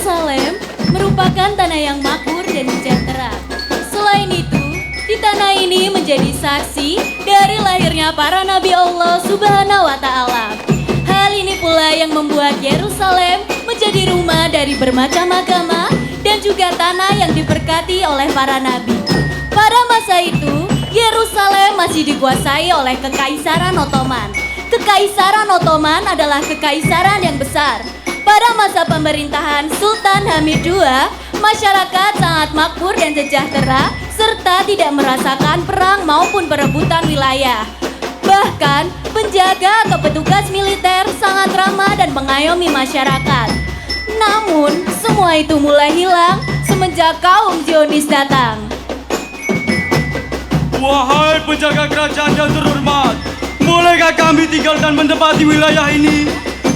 Yerusalem merupakan tanah yang makmur dan sejahtera. Selain itu, di tanah ini menjadi saksi dari lahirnya para nabi Allah Subhanahu wa Ta'ala. Hal ini pula yang membuat Yerusalem menjadi rumah dari bermacam agama dan juga tanah yang diberkati oleh para nabi. Pada masa itu, Yerusalem masih dikuasai oleh Kekaisaran Ottoman. Kekaisaran Ottoman adalah kekaisaran yang besar. Pada masa pemerintahan Sultan Hamid II, masyarakat sangat makmur dan sejahtera serta tidak merasakan perang maupun perebutan wilayah. Bahkan, penjaga atau petugas militer sangat ramah dan mengayomi masyarakat. Namun, semua itu mulai hilang semenjak kaum Zionis datang. Wahai penjaga kerajaan yang terhormat, bolehkah kami tinggal dan menempati wilayah ini?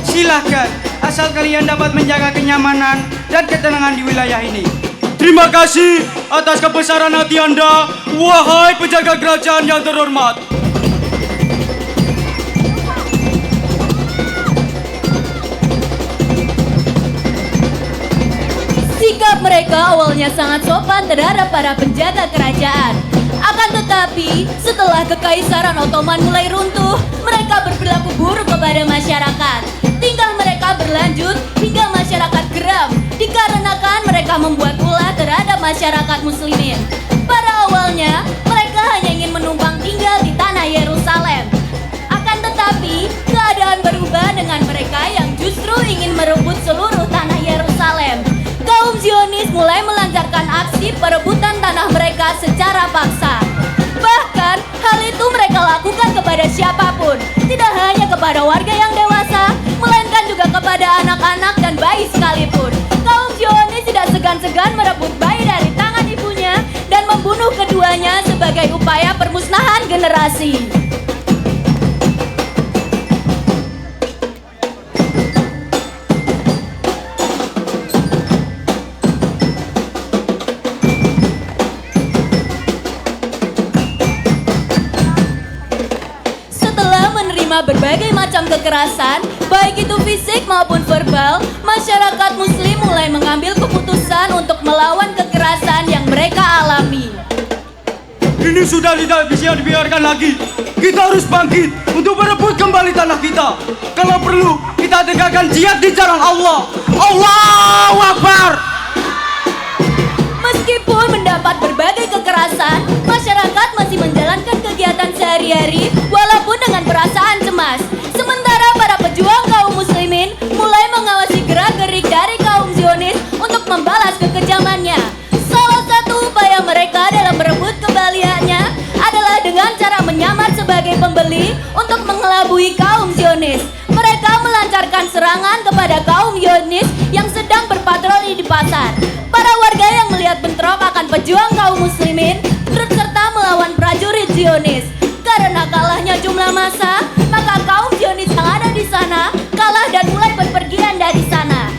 Silahkan, asal kalian dapat menjaga kenyamanan dan ketenangan di wilayah ini. Terima kasih atas kebesaran hati Anda, wahai penjaga kerajaan yang terhormat. Sikap mereka awalnya sangat sopan terhadap para penjaga kerajaan. Akan tetapi, setelah Kekaisaran Ottoman mulai runtuh, mereka berperilaku buruk kepada masyarakat. Tingkah mereka berlanjut hingga masyarakat geram, dikarenakan mereka membuat ulah terhadap masyarakat muslimin. Pada awalnya, mereka hanya ingin menumpang tinggal di tanah Yerusalem. Akan tetapi, keadaan berubah dengan mereka yang justru ingin merebut seluruh tanah Yerusalem. Kaum Zionis mulai melancarkan aksi perebutan tanah mereka secara paksa. Bahkan, hal itu mereka lakukan kepada siapapun, tidak hanya kepada warga yang dewasa, melainkan juga kepada anak-anak dan bayi sekalipun. Kaum Zionis tidak segan-segan merebut bayi dari tangan ibunya dan membunuh keduanya sebagai upaya permusnahan generasi. Berbagai macam kekerasan, baik itu fisik maupun verbal, masyarakat muslim mulai mengambil keputusan untuk melawan kekerasan yang mereka alami. Ini sudah tidak bisa dibiarkan lagi. Kita harus bangkit untuk merebut kembali tanah kita. Kalau perlu, kita tegakkan jihad di jalan Allah. Allahu Akbar. Meskipun mendapat berbagai kekerasan, masyarakat masih menjalankan kegiatan sehari-hari walaupun dengan perasaan cemas. Sementara para pejuang kaum muslimin mulai mengawasi gerak-gerik dari kaum Zionis untuk membalas kekejamannya. Salah satu upaya mereka dalam merebut kembaliannya adalah dengan cara menyamar sebagai pembeli untuk mengelabui kaum Zionis. Mereka melancarkan serangan kepada kaum Zionis yang sedang berpatroli di pasar. Para warga yang melihat bentrok akan pejuang kaum muslimin turut serta melawan prajurit Zionis. Karena kalahnya jumlah massa, maka kaum Zionis yang ada di sana kalah dan mulai berpergian dari sana.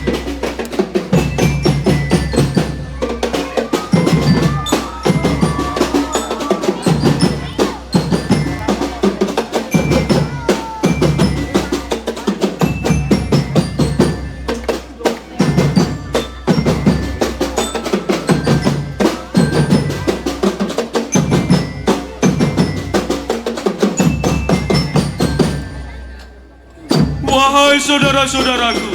Wahai saudara-saudaraku,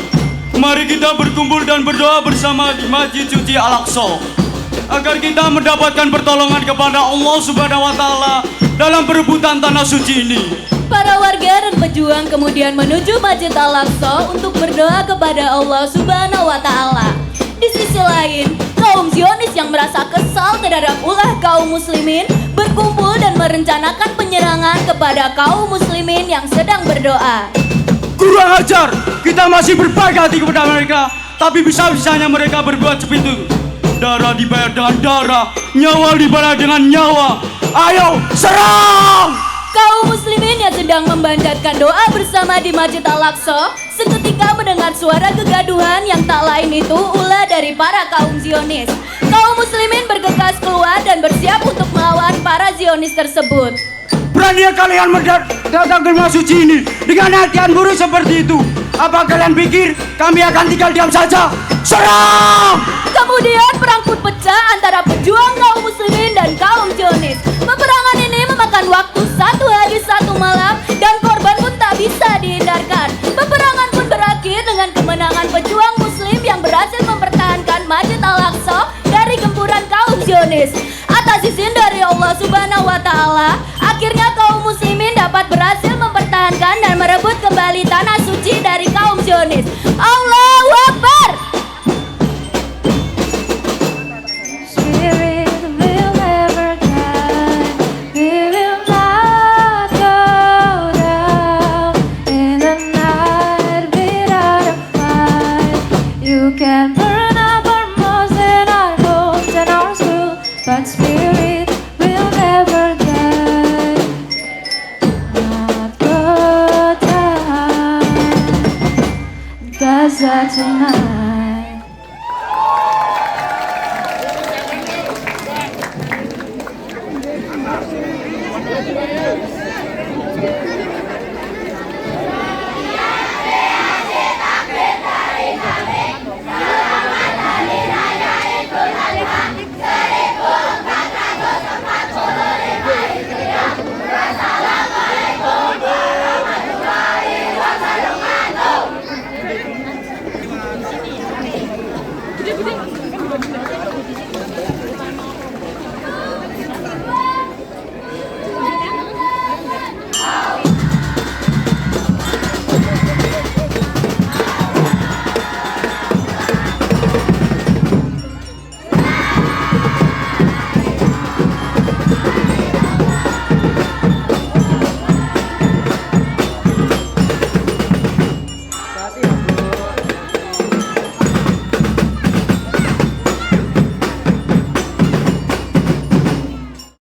mari kita berkumpul dan berdoa bersama di Masjid Suci Al-Aqsa agar kita mendapatkan pertolongan kepada Allah Subhanahu wa Ta'ala dalam perebutan tanah suci ini. Para warga dan pejuang kemudian menuju Masjid Al-Aqsa untuk berdoa kepada Allah Subhanahu wa Ta'ala. Di sisi lain, kaum Zionis yang merasa kesal terhadap ulah kaum muslimin berkumpul dan merencanakan penyerangan kepada kaum muslimin yang sedang berdoa. Kurang ajar, kita masih berbaik hati kepada mereka, tapi bisa-bisanya mereka berbuat seperti itu. Darah dibayar dengan darah, nyawa dibayar dengan nyawa. Ayo, serang! Kaum muslimin yang sedang memanjatkan doa bersama di Masjid Al-Aqsa seketika mendengar suara kegaduhan yang tak lain itu ulah dari para kaum Zionis. Kaum muslimin bergegas keluar dan bersiap untuk melawan para Zionis tersebut. Berani kalian datang ke rumah suci ini dengan hati yang buruk seperti itu. Apa kalian pikir kami akan tinggal diam saja? Serang! Kemudian perang pun pecah antara pejuang kaum muslimin dan kaum Zionis. Peperangan ini memakan waktu 1 hari 1 malam dan korban pun tak bisa dihindarkan. Peperangan pun berakhir dengan kemenangan pejuang muslim yang berhasil mempertahankan Masjid Al-Aqsa dari gempuran kaum Zionis. Atas izin dari Allah Subhanahu wa Ta'ala, akhirnya kaum muslimin dapat berhasil mempertahankan dan merebut kembali tanah suci dari kaum Zionis. Allahu Akbar! Spirit will never die. We will not go down in the night without a fight. You can burn up our mosques and our homes and our schools, but spirit will never die. Not go down, Gaza tonight.